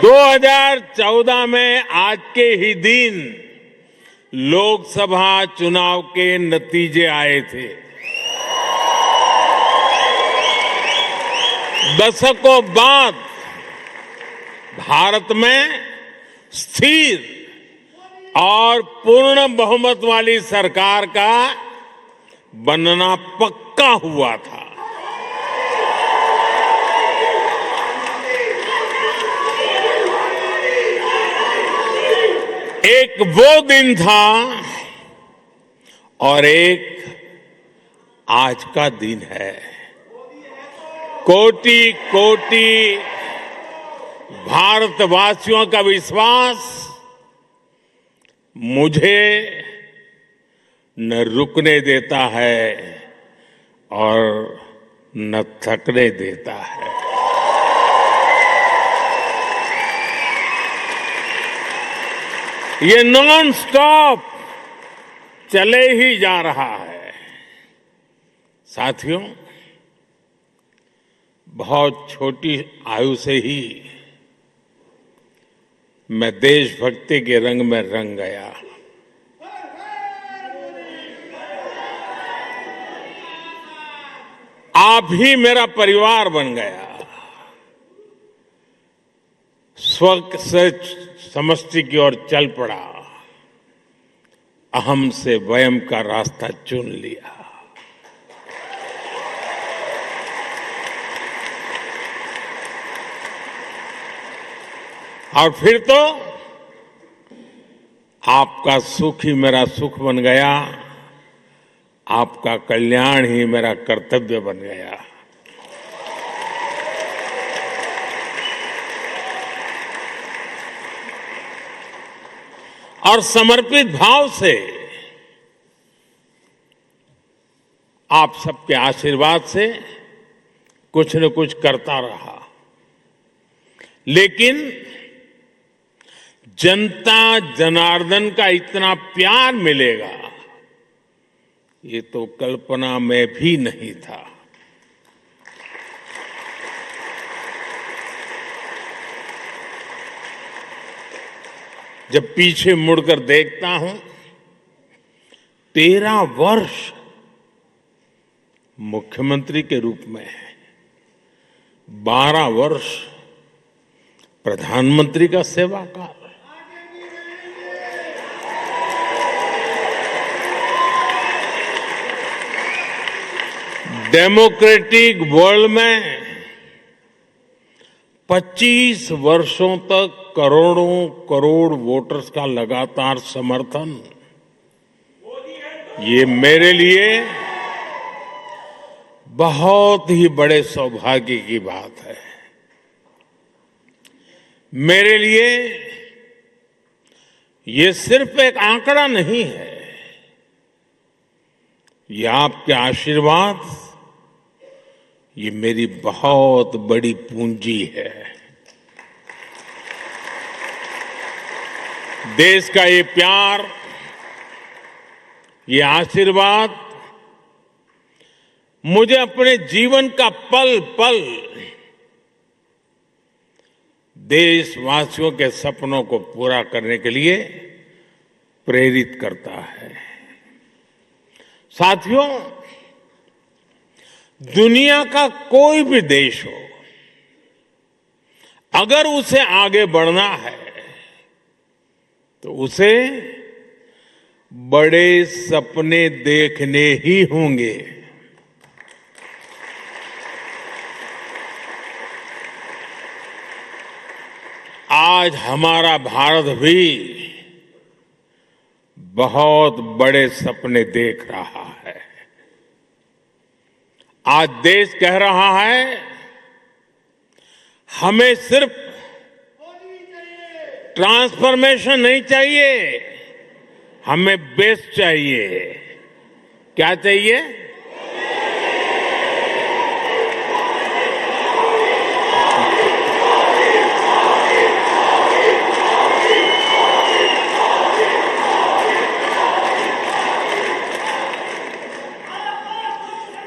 2014 में आज के ही दिन लोकसभा चुनाव के नतीजे आए थे। दशकों बाद भारत में स्थिर और पूर्ण बहुमत वाली सरकार का बनना पक्का हुआ था। एक वो दिन था और एक आज का दिन है। कोटि कोटि भारतवासियों का विश्वास मुझे न रुकने देता है और न थकने देता है। ये नॉन स्टॉप चले ही जा रहा है। साथियों, बहुत छोटी आयु से ही मैं देशभक्ति के रंग में रंग गया। आप ही मेरा परिवार बन गया। स्व से समष्टि की ओर चल पड़ा। अहम से वयम का रास्ता चुन लिया। और फिर तो आपका सुख ही मेरा सुख बन गया। आपका कल्याण ही मेरा कर्तव्य बन गया। और समर्पित भाव से आप सबके आशीर्वाद से कुछ न कुछ करता रहा। लेकिन जनता जनार्दन का इतना प्यार मिलेगा, ये तो कल्पना में भी नहीं था। जब पीछे मुड़कर देखता हूं, 13 वर्ष मुख्यमंत्री के रूप में, 12 वर्ष प्रधानमंत्री का सेवा काल, डेमोक्रेटिक वर्ल्ड में 25 वर्षों तक करोड़ों करोड़ वोटर्स का लगातार समर्थन, ये मेरे लिए बहुत ही बड़े सौभाग्य की बात है। मेरे लिए ये सिर्फ एक आंकड़ा नहीं है, ये आपके आशीर्वाद, ये मेरी बहुत बड़ी पूंजी है। देश का ये प्यार, ये आशीर्वाद मुझे अपने जीवन का पल पल देशवासियों के सपनों को पूरा करने के लिए प्रेरित करता है। साथियों, दुनिया का कोई भी देश हो, अगर उसे आगे बढ़ना है तो उसे बड़े सपने देखने ही होंगे। आज हमारा भारत भी बहुत बड़े सपने देख रहा है। आज देश कह रहा है, हमें सिर्फ ट्रांसफॉर्मेशन नहीं चाहिए, हमें बेस चाहिए। क्या चाहिए?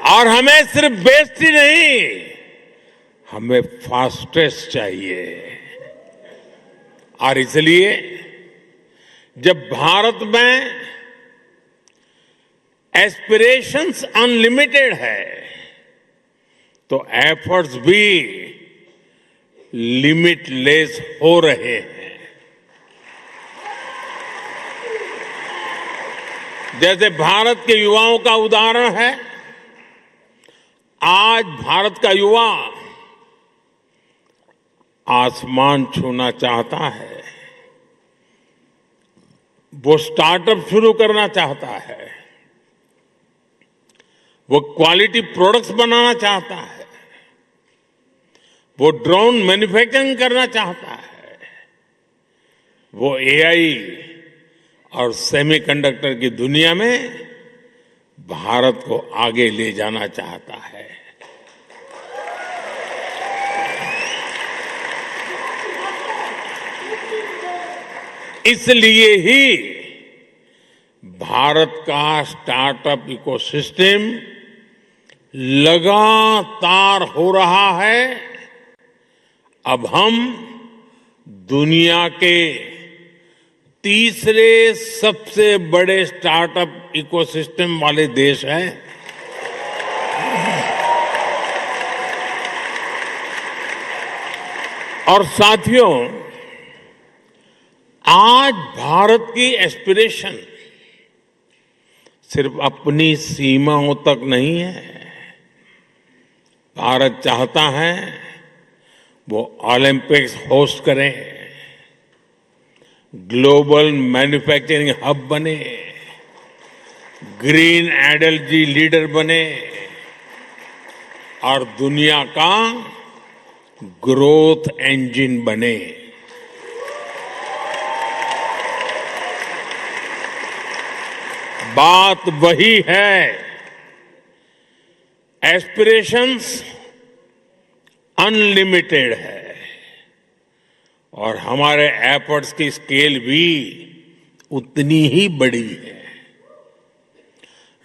और हमें सिर्फ बेस्ट ही नहीं, हमें फास्टेस्ट चाहिए। और इसलिए जब भारत में एस्पिरेशंस अनलिमिटेड है तो एफर्ट्स भी लिमिटलेस हो रहे हैं। जैसे भारत के युवाओं का उदाहरण है, आज भारत का युवा आसमान छूना चाहता है, वो स्टार्टअप शुरू करना चाहता है, वो क्वालिटी प्रोडक्ट्स बनाना चाहता है, वो ड्रोन मैन्युफैक्चरिंग करना चाहता है, वो एआई और सेमीकंडक्टर की दुनिया में भारत को आगे ले जाना चाहता है। इसलिए ही भारत का स्टार्टअप इकोसिस्टम लगातार हो रहा है। अब हम दुनिया के तीसरे सबसे बड़े स्टार्टअप इकोसिस्टम वाले देश हैं। और साथियों, आज भारत की एस्पिरेशन सिर्फ अपनी सीमाओं तक नहीं है। भारत चाहता है वो ओलंपिक्स होस्ट करें, ग्लोबल मैन्युफैक्चरिंग हब बने, ग्रीन एनर्जी लीडर बने और दुनिया का ग्रोथ इंजन बने। बात वही है, एस्पिरेशंस अनलिमिटेड है और हमारे एफर्ट्स की स्केल भी उतनी ही बड़ी है।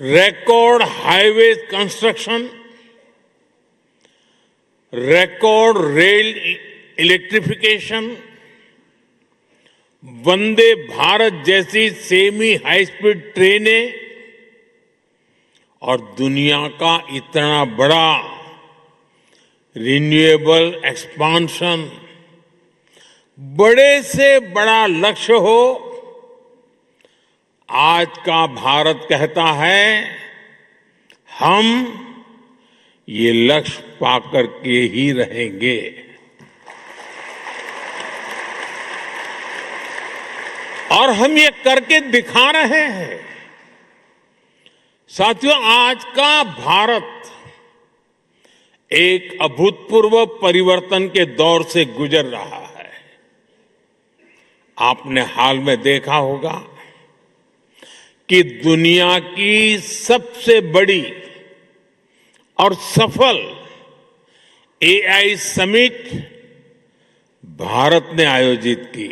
Record highway construction, record rail electrification, Vande Bharat जैसी सेमी हाई स्पीड ट्रेनें और दुनिया का इतना बड़ा रिन्यूएबल एक्सपांशन, बड़े से बड़ा लक्ष्य हो, आज का भारत कहता है हम ये लक्ष्य पाकर के ही रहेंगे। और हम ये करके दिखा रहे हैं। साथियों, आज का भारत एक अभूतपूर्व परिवर्तन के दौर से गुजर रहा है। आपने हाल में देखा होगा कि दुनिया की सबसे बड़ी और सफल एआई समिट भारत ने आयोजित की।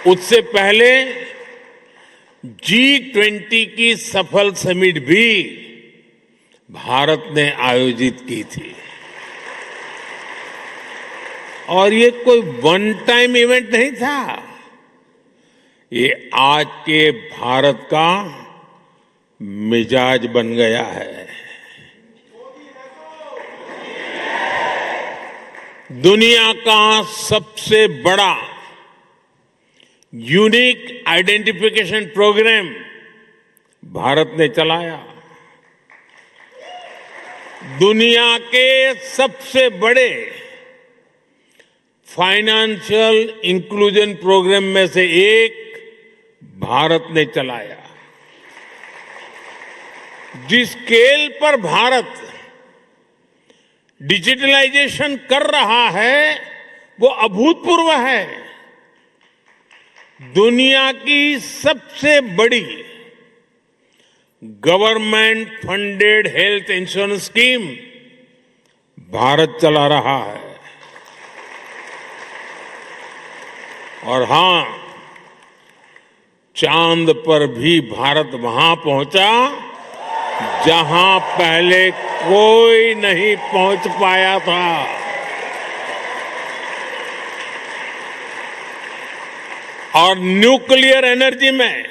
उससे पहले G20 की सफल समिट भी भारत ने आयोजित की थी। और ये कोई वन टाइम इवेंट नहीं था, ये आज के भारत का मिजाज बन गया है। दुनिया का सबसे बड़ा यूनिक आइडेंटिफिकेशन प्रोग्राम भारत ने चलाया। दुनिया के सबसे बड़े फाइनेंशियल इंक्लूजन प्रोग्राम में से एक भारत ने चलाया। जिस स्केल पर भारत डिजिटलाइजेशन कर रहा है वो अभूतपूर्व है। दुनिया की सबसे बड़ी government funded health insurance scheme Bharat चला रहा है। और हां, चांद पर भी भारत वहां पहुंचा जहां पहले कोई नहीं पहुंच पाया था। और न्यूक्लियर एनर्जी में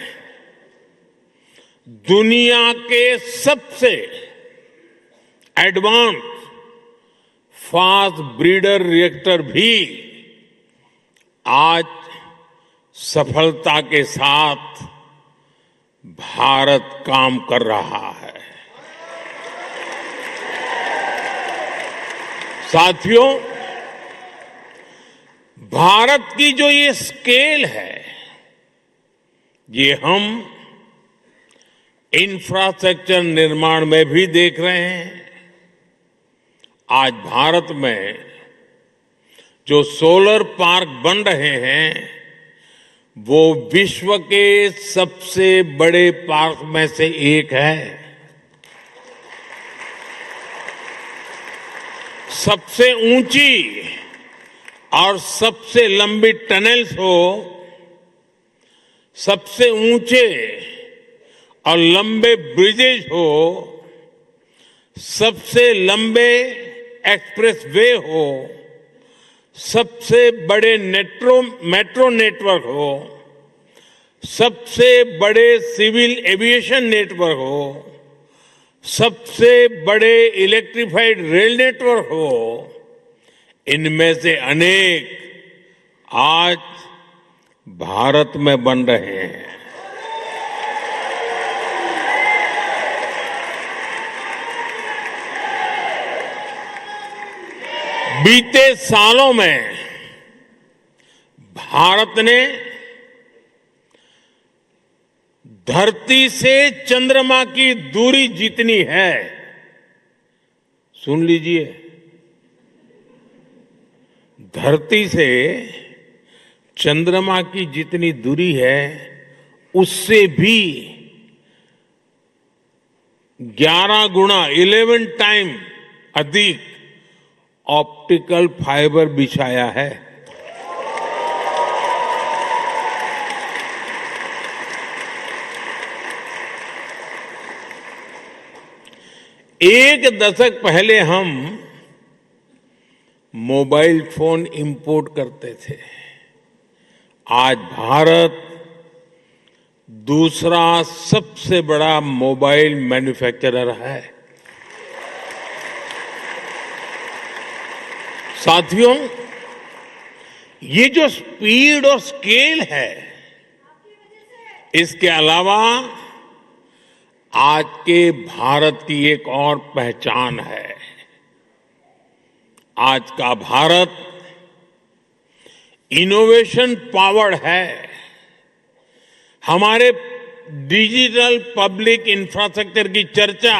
दुनिया के सबसे एडवांस फास्ट ब्रीडर रिएक्टर भी आज सफलता के साथ भारत काम कर रहा है। साथियों, भारत की जो ये स्केल है, ये हम इंफ्रास्ट्रक्चर निर्माण में भी देख रहे हैं। आज भारत में जो सोलर पार्क बन रहे हैं, वो विश्व के सबसे बड़े पार्क में से एक है। सबसे ऊंची और सबसे लंबी टनल्स हो, सबसे ऊंचे और लंबे ब्रिजेज हो, सबसे लंबे एक्सप्रेस वे हो, सबसे बड़े मेट्रो नेटवर्क हो, सबसे बड़े सिविल एविएशन नेटवर्क हो, सबसे बड़े इलेक्ट्रिफाइड रेल नेटवर्क हो, इनमें से अनेक आज भारत में बन रहे हैं। बीते सालों में भारत ने धरती से चंद्रमा की दूरी जितनी है, सुन लीजिए, धरती से चंद्रमा की जितनी दूरी है, उससे भी 11 गुना 11 टाइम अधिक ऑप्टिकल फाइबर बिछाया है। एक दशक पहले हम मोबाइल फोन इंपोर्ट करते थे। आज भारत दूसरा सबसे बड़ा मोबाइल मैन्युफैक्चरर है। साथियों, ये जो स्पीड और स्केल है, इसके अलावा आज के भारत की एक और पहचान है। आज का भारत इनोवेशन पावर्ड है। हमारे डिजिटल पब्लिक इंफ्रास्ट्रक्चर की चर्चा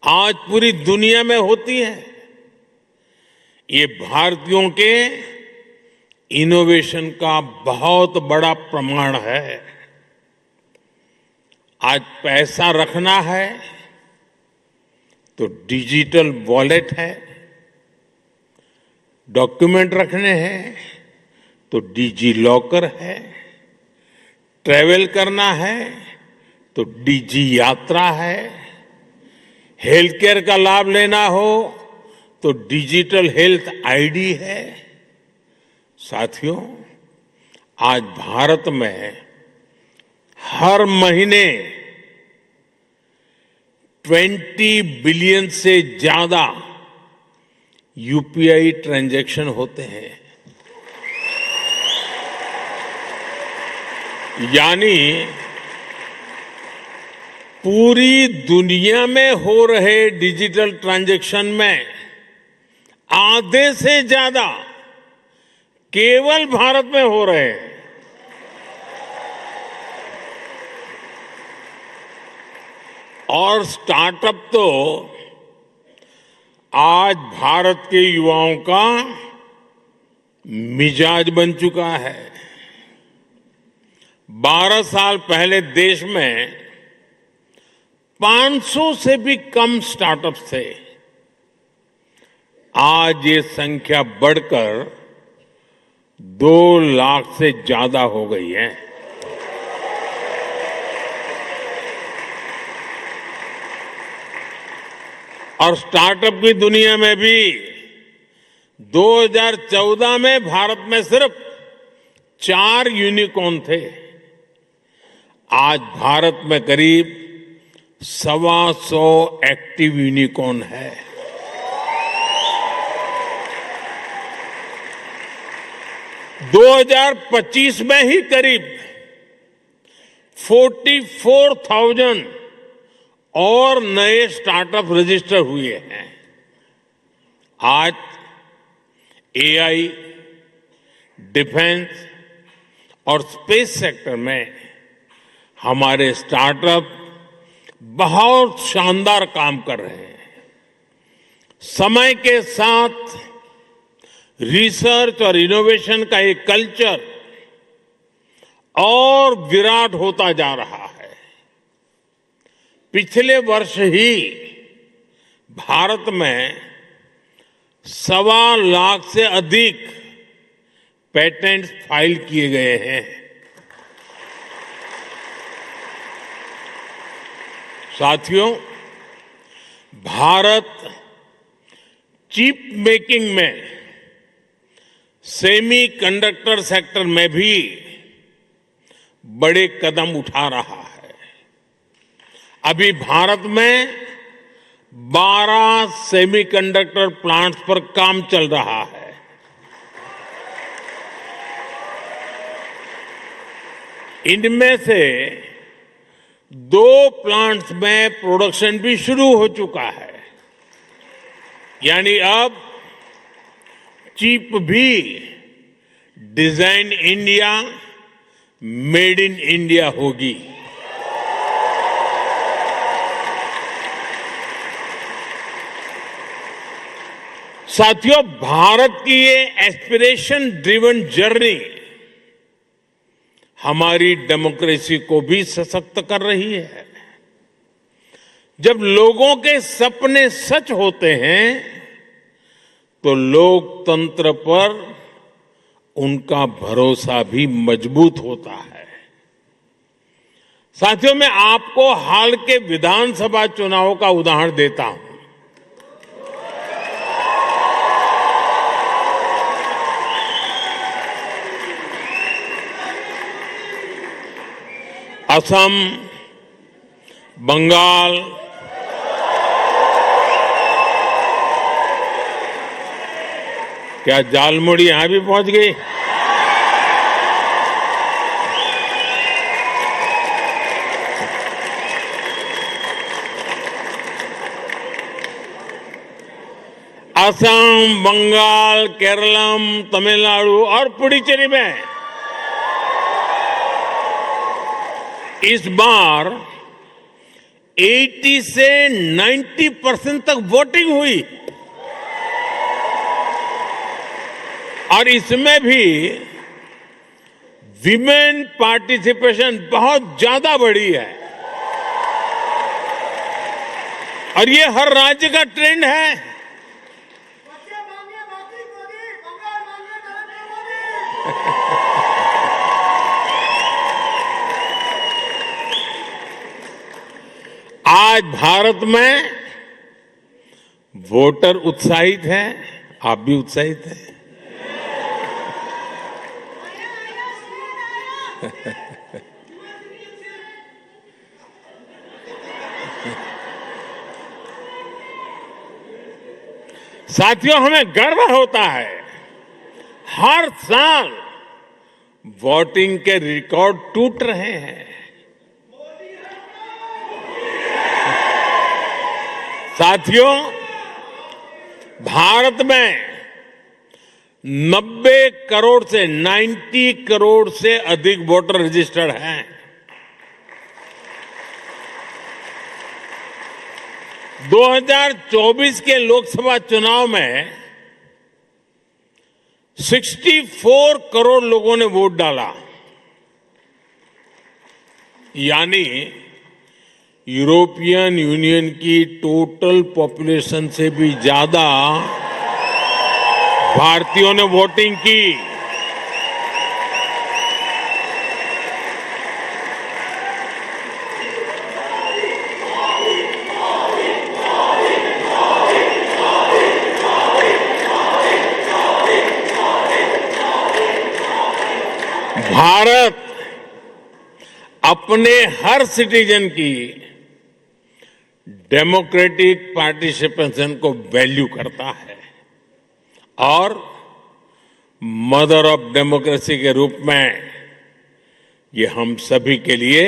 आज पूरी दुनिया में होती है। ये भारतीयों के इनोवेशन का बहुत बड़ा प्रमाण है। आज पैसा रखना है तो डिजिटल वॉलेट है, डॉक्यूमेंट रखने हैं तो डिजी लॉकर है, ट्रैवल करना है तो डिजी यात्रा है, हेल्थ केयर का लाभ लेना हो तो डिजिटल हेल्थ आईडी है। साथियों, आज भारत में हर महीने 20 बिलियन से ज्यादा यूपीआई ट्रांजैक्शन होते हैं। यानी पूरी दुनिया में हो रहे डिजिटल ट्रांजैक्शन में आधे से ज्यादा केवल भारत में हो रहे हैं। और स्टार्टअप तो आज भारत के युवाओं का मिजाज बन चुका है। 12 साल पहले देश में 500 से भी कम स्टार्टअप्स थे। आज ये संख्या बढ़कर 2 लाख से ज्यादा हो गई है। और स्टार्टअप की दुनिया में भी 2014 में भारत में सिर्फ 4 यूनिकॉर्न थे। आज भारत में करीब 125 एक्टिव यूनिकॉर्न है। दो 2025 में ही करीब 44,000 और नए स्टार्टअप रजिस्टर हुए हैं। आज एआई, डिफेंस और स्पेस सेक्टर में हमारे स्टार्टअप बहुत शानदार काम कर रहे हैं। समय के साथ रिसर्च और इनोवेशन का एक कल्चर और विराट होता जा रहा है। पिछले वर्ष ही भारत में 1.25 लाख से अधिक पेटेंट फाइल किए गए हैं। साथियों, भारत चिप मेकिंग में, सेमी कंडक्टर सेक्टर में भी बड़े कदम उठा रहा है। अभी भारत में 12 सेमीकंडक्टर प्लांट्स पर काम चल रहा है। इनमें से 2 प्लांट्स में प्रोडक्शन भी शुरू हो चुका है। यानी अब चिप भी design India, made in India होगी। साथियों, भारत की ये एस्पिरेशन ड्रिवन जर्नी हमारी डेमोक्रेसी को भी सशक्त कर रही है। जब लोगों के सपने सच होते हैं तो लोकतंत्र पर उनका भरोसा भी मजबूत होता है। साथियों, मैं आपको हाल के विधानसभा चुनाव का उदाहरण देता हूं। असम, बंगाल, क्या झालमुड़ी यहां भी पहुंच गई? असम, बंगाल, केरलम, तमिलनाडु और पुडुचेरी में इस बार 80 से 90% तक वोटिंग हुई और इसमें भी विमेन पार्टिसिपेशन बहुत ज्यादा बढ़ी है और ये हर राज्य का ट्रेंड है। आज भारत में वोटर उत्साहित हैं, आप भी उत्साहित हैं। साथियों, हमें गर्व होता है हर साल वोटिंग के रिकॉर्ड टूट रहे हैं। साथियों, भारत में 90 करोड़ से 90 करोड़ से अधिक वोटर रजिस्टर्ड हैं। दो 2024 के लोकसभा चुनाव में 64 करोड़ लोगों ने वोट डाला, यानी यूरोपियन यूनियन की टोटल पॉपुलेशन से भी ज्यादा भारतीयों ने वोटिंग की। भारत अपने हर सिटीजन की डेमोक्रेटिक पार्टिसिपेशन को वैल्यू करता है और मदर ऑफ डेमोक्रेसी के रूप में ये हम सभी के लिए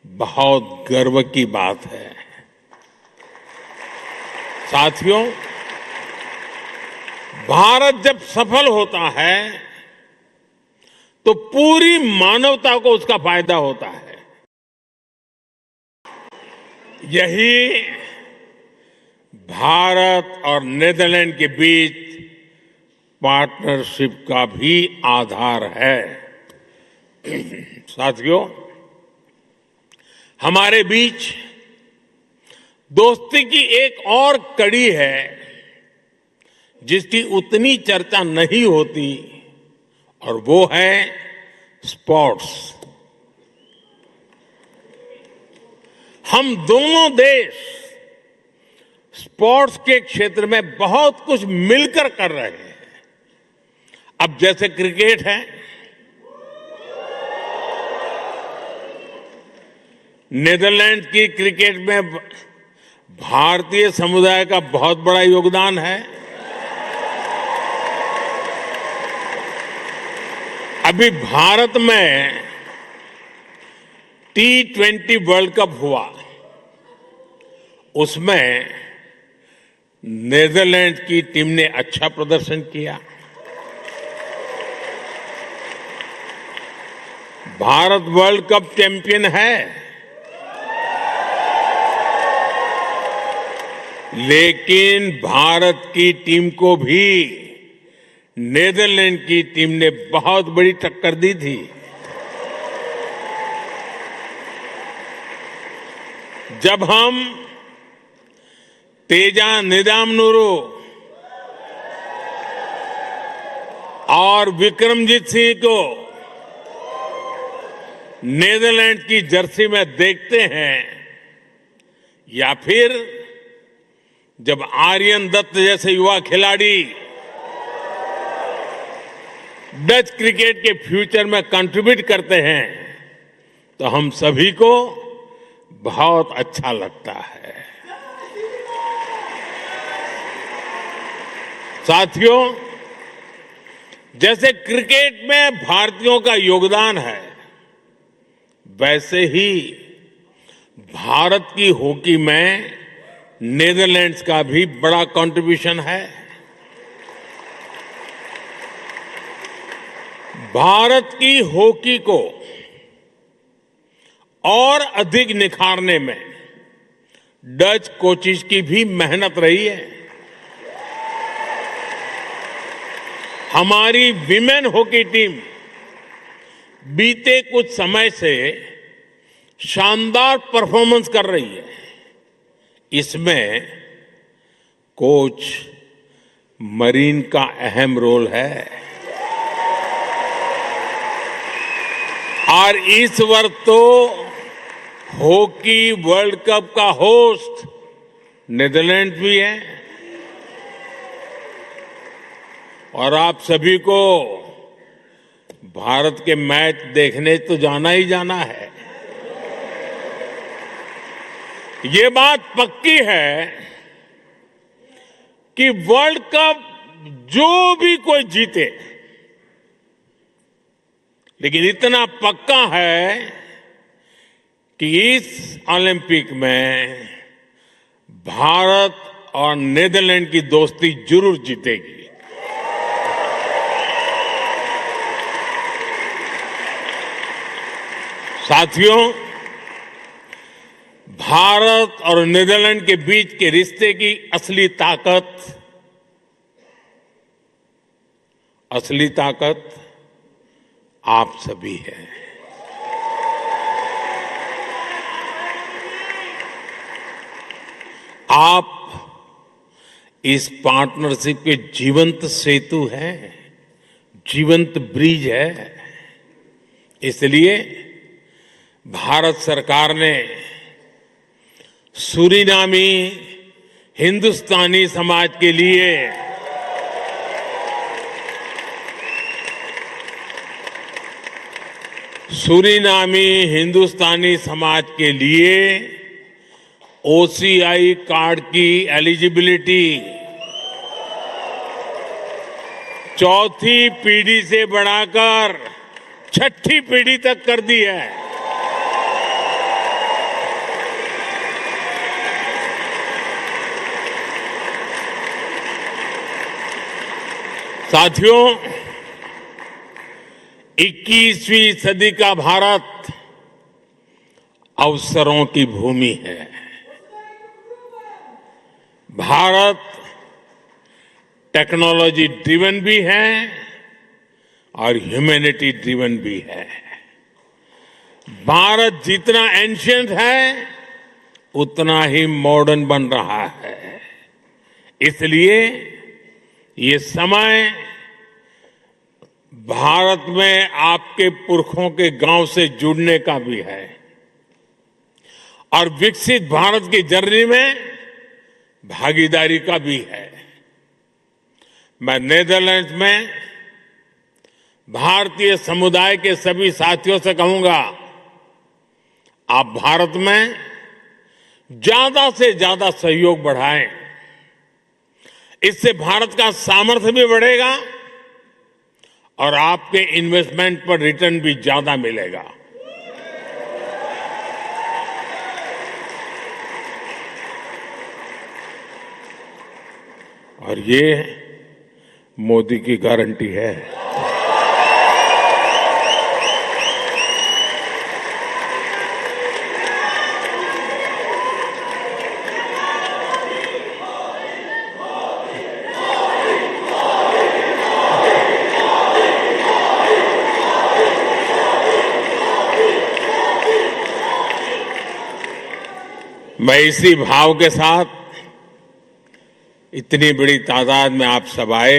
बहुत गर्व की बात है। साथियों, भारत जब सफल होता है तो पूरी मानवता को उसका फायदा होता है। यही भारत और नीदरलैंड के बीच पार्टनरशिप का भी आधार है। साथियों, हमारे बीच दोस्ती की एक और कड़ी है जिसकी उतनी चर्चा नहीं होती, और वो है स्पोर्ट्स। हम दोनों देश स्पोर्ट्स के क्षेत्र में बहुत कुछ मिलकर कर रहे हैं। अब जैसे क्रिकेट है, नीदरलैंड की क्रिकेट में भारतीय समुदाय का बहुत बड़ा योगदान है। अभी भारत में T20 वर्ल्ड कप हुआ, उसमें नीदरलैंड की टीम ने अच्छा प्रदर्शन किया। भारत वर्ल्ड कप चैंपियन है, लेकिन भारत की टीम को भी नीदरलैंड की टीम ने बहुत बड़ी टक्कर दी थी। जब हम तेजा निदामनुरू और विक्रमजीत सिंह को नीदरलैंड की जर्सी में देखते हैं, या फिर जब आर्यन दत्त जैसे युवा खिलाड़ी डच क्रिकेट के फ्यूचर में कंट्रीब्यूट करते हैं, तो हम सभी को बहुत अच्छा लगता है। साथियों, जैसे क्रिकेट में भारतीयों का योगदान है, वैसे ही भारत की हॉकी में नीदरलैंड्स का भी बड़ा कंट्रीब्यूशन है। भारत की हॉकी को और अधिक निखारने में डच कोचिज की भी मेहनत रही है। हमारी विमेन हॉकी टीम बीते कुछ समय से शानदार परफॉर्मेंस कर रही है। इसमें कोच मरीन का अहम रोल है। और इस वर्ष तो हॉकी वर्ल्ड कप का होस्ट नीदरलैंड भी है, और आप सभी को भारत के मैच देखने तो जाना ही जाना है। ये बात पक्की है कि वर्ल्ड कप जो भी कोई जीते, लेकिन इतना पक्का है कि इस ओलंपिक में भारत और नीदरलैंड की दोस्ती जरूर जीतेगी। साथियों, भारत और नीदरलैंड के बीच के रिश्ते की असली ताकत आप सभी हैं। आप इस पार्टनरशिप के जीवंत सेतु हैं, जीवंत ब्रिज है। इसलिए भारत सरकार ने सूरीनामी हिंदुस्तानी समाज के लिए सूरीनामी हिंदुस्तानी समाज के लिए ओसीआई कार्ड की एलिजिबिलिटी चौथी पीढ़ी से बढ़ाकर छठी पीढ़ी तक कर दी है। साथियों, 21वीं सदी का भारत अवसरों की भूमि है। भारत टेक्नोलॉजी ड्रिवन भी है और ह्यूमैनिटी ड्रिवन भी है। भारत जितना एंशिएंट है उतना ही मॉडर्न बन रहा है। इसलिए ये समय भारत में आपके पुरखों के गांव से जुड़ने का भी है और विकसित भारत की जर्नी में भागीदारी का भी है। मैं नीदरलैंड्स में भारतीय समुदाय के सभी साथियों से कहूंगा, आप भारत में ज्यादा से ज्यादा सहयोग बढ़ाएं। इससे भारत का सामर्थ्य भी बढ़ेगा और आपके इन्वेस्टमेंट पर रिटर्न भी ज्यादा मिलेगा। और ये मोदी की गारंटी है। मैं इसी भाव के साथ इतनी बड़ी तादाद में आप सब आए,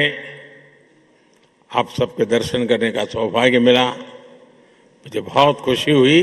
आप सबके दर्शन करने का सौभाग्य मिला, मुझे बहुत खुशी हुई।